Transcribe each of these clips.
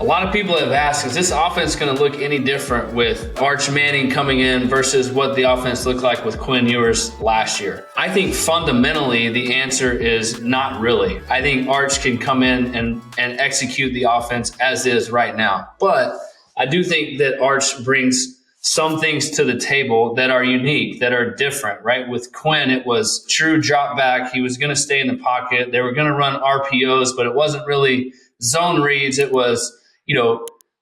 A lot of people have asked, is this offense going to look any different with Arch Manning coming in versus what the offense looked like with Quinn Ewers last year? I think fundamentally the answer is not really. I think Arch can come in and execute the offense as is right now. But I do think that Arch brings some things to the table that are unique, that are different, right? With Quinn, it was true drop back. He was going to stay in the pocket. They were going to run RPOs, but it wasn't really zone reads. It was,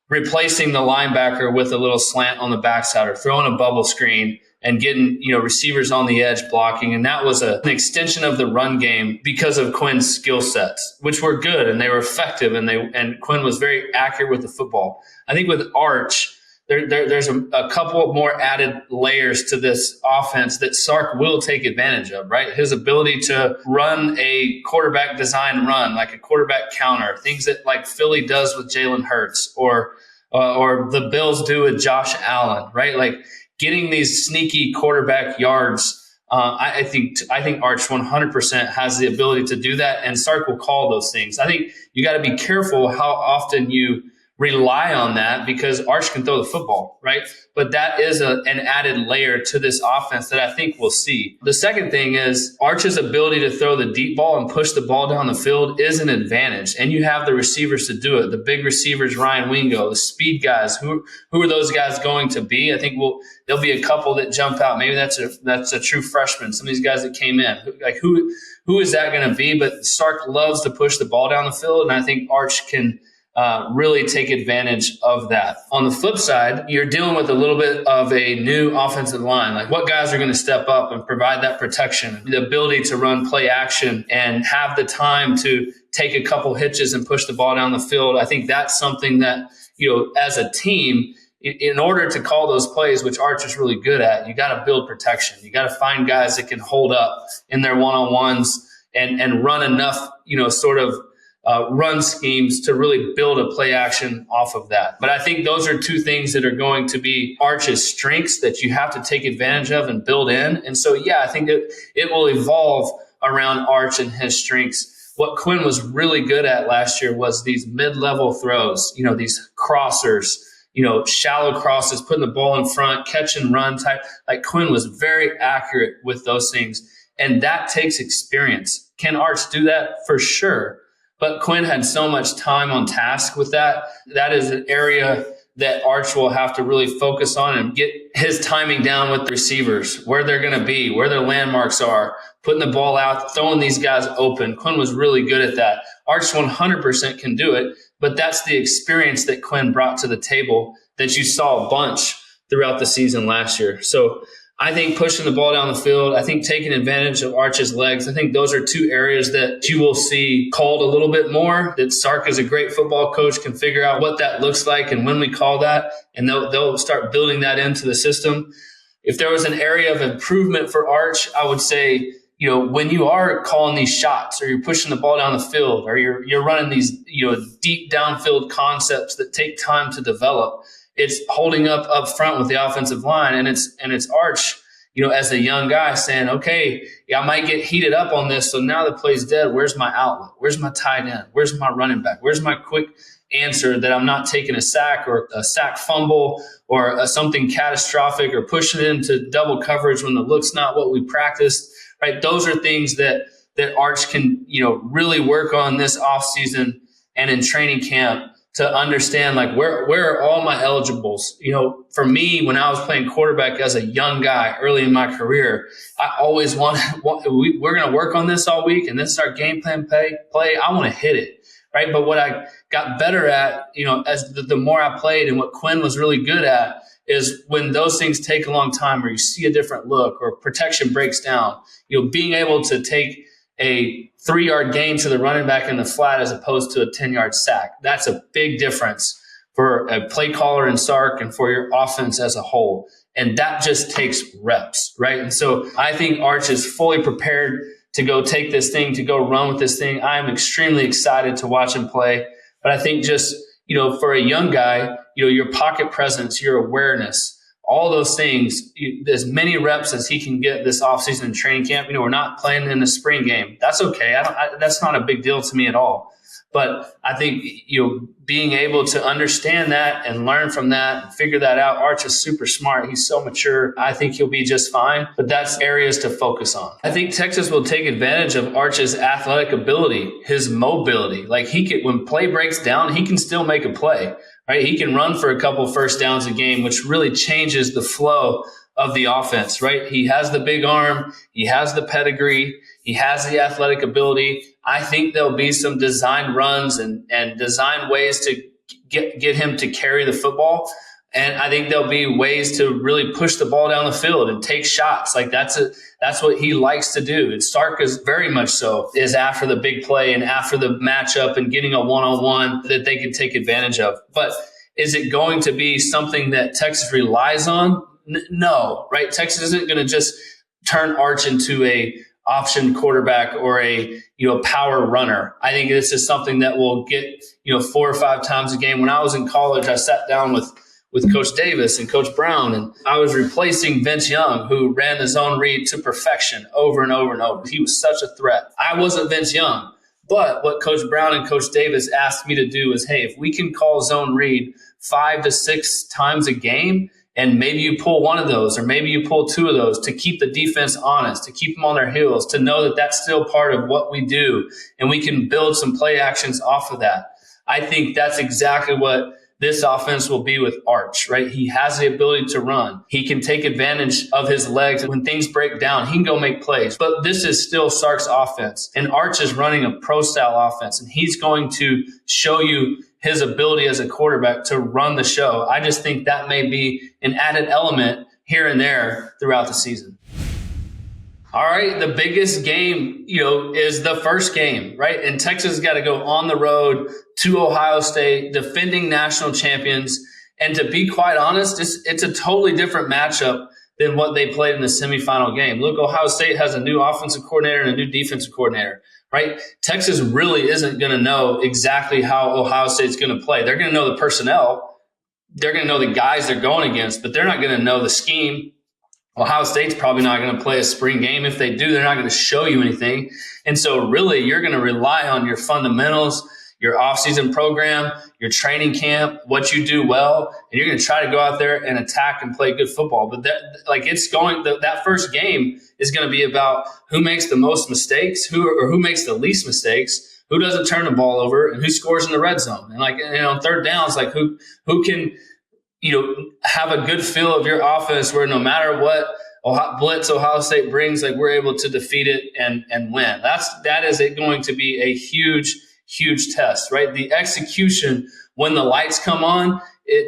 replacing the linebacker with a little slant on the backside or throwing a bubble screen and getting, receivers on the edge blocking. And that was an extension of the run game because of Quinn's skill sets, which were good and they were effective, and Quinn was very accurate with the football. I think with Arch, there's a couple more added layers to this offense that Sark will take advantage of, right? His ability to run a quarterback design run, like a quarterback counter, things that like Philly does with Jalen Hurts or the Bills do with Josh Allen, right? Like getting these sneaky quarterback yards. I think Arch 100% has the ability to do that, and Sark will call those things. I think you got to be careful how often you rely on that because Arch can throw the football, right? But that is an added layer to this offense that I think we'll see. The second thing is Arch's ability to throw the deep ball and push the ball down the field is an advantage, and you have the receivers to do it. The big receivers, Ryan Wingo, the speed guys. Who are those guys going to be? I think there'll be a couple that jump out. Maybe that's a true freshman. Some of these guys that came in, like who is that going to be? But Sark loves to push the ball down the field, and I think Arch can really take advantage of that. On the flip side, you're dealing with a little bit of a new offensive line. Like what guys are going to step up and provide that protection, the ability to run play action and have the time to take a couple hitches and push the ball down the field. I think that's something that, as a team, in order to call those plays, which Arch is really good at, you got to build protection. You got to find guys that can hold up in their one-on-ones and run enough, run schemes to really build a play action off of that. But I think those are two things that are going to be Arch's strengths that you have to take advantage of and build in. And so, I think that it will evolve around Arch and his strengths. What Quinn was really good at last year was these mid-level throws, these crossers, shallow crosses, putting the ball in front, catch and run type. Like Quinn was very accurate with those things. And that takes experience. Can Arch do that? For sure. But Quinn had so much time on task with that. That is an area that Arch will have to really focus on and get his timing down with the receivers, where they're going to be, where their landmarks are, putting the ball out, throwing these guys open. Quinn was really good at that. Arch 100% can do it, but that's the experience that Quinn brought to the table that you saw a bunch throughout the season last year. So I think pushing the ball down the field, I think taking advantage of Arch's legs, I think those are two areas that you will see called a little bit more, that Sark is a great football coach, can figure out what that looks like and when we call that, and they'll start building that into the system. If there was an area of improvement for Arch, I would say, when you are calling these shots or you're pushing the ball down the field or you're running these, deep downfield concepts that take time to develop, it's holding up front with the offensive line, and it's Arch, as a young guy saying, okay, I might get heated up on this, so now the play's dead. Where's my outlet? Where's my tight end? Where's my running back? Where's my quick answer that I'm not taking a sack or a sack fumble or something catastrophic or pushing it into double coverage when the look's not what we practiced, right? Those are things that Arch can, really work on this offseason and in training camp to understand, like, where are all my eligibles? For me, when I was playing quarterback as a young guy early in my career, I always we're going to work on this all week, and this is our game plan play. I want to hit it, right? But what I got better at, as the more I played, and what Quinn was really good at, is when those things take a long time or you see a different look or protection breaks down, being able to take a 3-yard gain to the running back in the flat as opposed to a 10-yard sack. That's a big difference for a play caller in Sark and for your offense as a whole. And that just takes reps, right? And so I think Arch is fully prepared to go take this thing, to go run with this thing. I'm extremely excited to watch him play. But I think just, for a young guy, your pocket presence, your awareness, all those things, as many reps as he can get this offseason in training camp. We're not playing in the spring game. That's okay. That's not a big deal to me at all. But I think, being able to understand that and learn from that and figure that out. Arch is super smart. He's so mature. I think he'll be just fine, but that's areas to focus on. I think Texas will take advantage of Arch's athletic ability, his mobility. Like when play breaks down, he can still make a play, right? He can run for a couple first downs a game, which really changes the flow of the offense, right? He has the big arm. He has the pedigree. He has the athletic ability. I think there'll be some design runs and design ways to get him to carry the football. And I think there'll be ways to really push the ball down the field and take shots. Like that's what he likes to do. And Sark is very much so is after the big play and after the matchup and getting a one-on-one that they can take advantage of. But is it going to be something that Texas relies on? No, right? Texas isn't going to just turn Arch into a option quarterback or a power runner. I think this is something that will get 4 or 5 times a game. When I was in college, I sat down with Coach Davis and Coach Brown, and I was replacing Vince Young, who ran the zone read to perfection over and over and over. He was such a threat. I wasn't Vince Young, but what Coach Brown and Coach Davis asked me to do is, hey, if we can call zone read 5 to 6 times a game, and maybe you pull one of those, or maybe you pull 2 of those to keep the defense honest, to keep them on their heels, to know that that's still part of what we do, and we can build some play actions off of that. I think that's exactly what this offense will be with Arch, right? He has the ability to run. He can take advantage of his legs. When things break down, he can go make plays. But this is still Sark's offense, and Arch is running a pro-style offense, and he's going to show you his ability as a quarterback to run the show. I just think that may be an added element here and there throughout the season. All right, the biggest game, is the first game, right? And Texas has got to go on the road to Ohio State, defending national champions. And to be quite honest, it's a totally different matchup than what they played in the semifinal game. Look, Ohio State has a new offensive coordinator and a new defensive coordinator. Right? Texas really isn't going to know exactly how Ohio State's going to play. They're going to know the personnel. They're going to know the guys they're going against, but they're not going to know the scheme. Ohio State's probably not going to play a spring game. If they do, they're not going to show you anything. And so really, you're going to rely on your fundamentals, your offseason program, your training camp, what you do well, and you're going to try to go out there and attack and play good football. But that first game is going to be about who makes the most mistakes, who makes the least mistakes, who doesn't turn the ball over, and who scores in the red zone. And third downs, who can have a good feel of your offense where no matter what blitz Ohio State brings, we're able to defeat it and win. That is going to be a huge test, right? The execution, when the lights come on,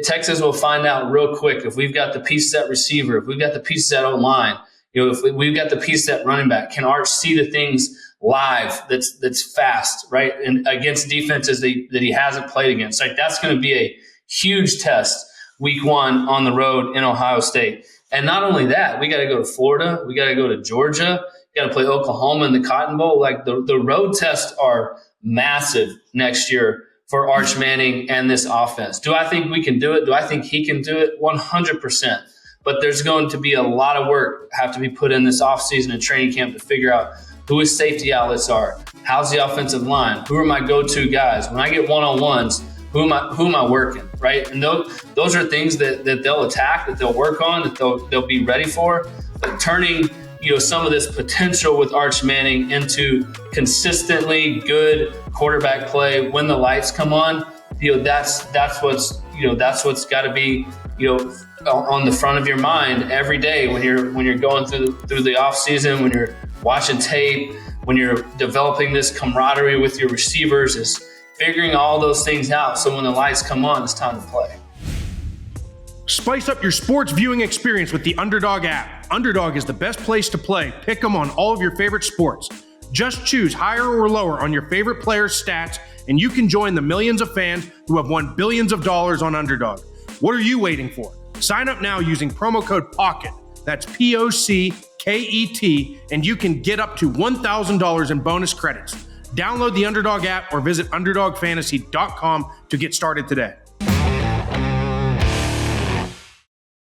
Texas will find out real quick if we've got the piece set receiver, if we've got the piece set O-line, if we've got the piece set running back. Can Arch see the things live that's fast, right? And against defenses that he hasn't played against. That's going to be a huge test week 1 on the road in Ohio State. And not only that, we got to go to Florida. We got to go to Georgia. We got to play Oklahoma in the Cotton Bowl. The road tests are massive next year for Arch Manning and this offense. Do I think we can do it? Do I think he can do it? 100%. But there's going to be a lot of work have to be put in this offseason and training camp to figure out who his safety outlets are. How's the offensive line? Who are my go-to guys? When I get one-on-ones, who am I working, right? And those are things that they'll attack, that they'll work on, that they'll be ready for. But turning some of this potential with Arch Manning into consistently good quarterback play when the lights come on, that's what's got to be on the front of your mind every day when you're going through the off season, when you're watching tape, when you're developing this camaraderie with your receivers, is figuring all those things out so when the lights come on, it's time to play. Spice up your sports viewing experience with the Underdog app. Underdog is the best place to play. Pick 'em on all of your favorite sports. Just choose higher or lower on your favorite players' stats, and you can join the millions of fans who have won billions of dollars on Underdog. What are you waiting for? Sign up now using promo code POCKET. That's POCKET, and you can get up to $1,000 in bonus credits. Download the Underdog app or visit UnderdogFantasy.com to get started today.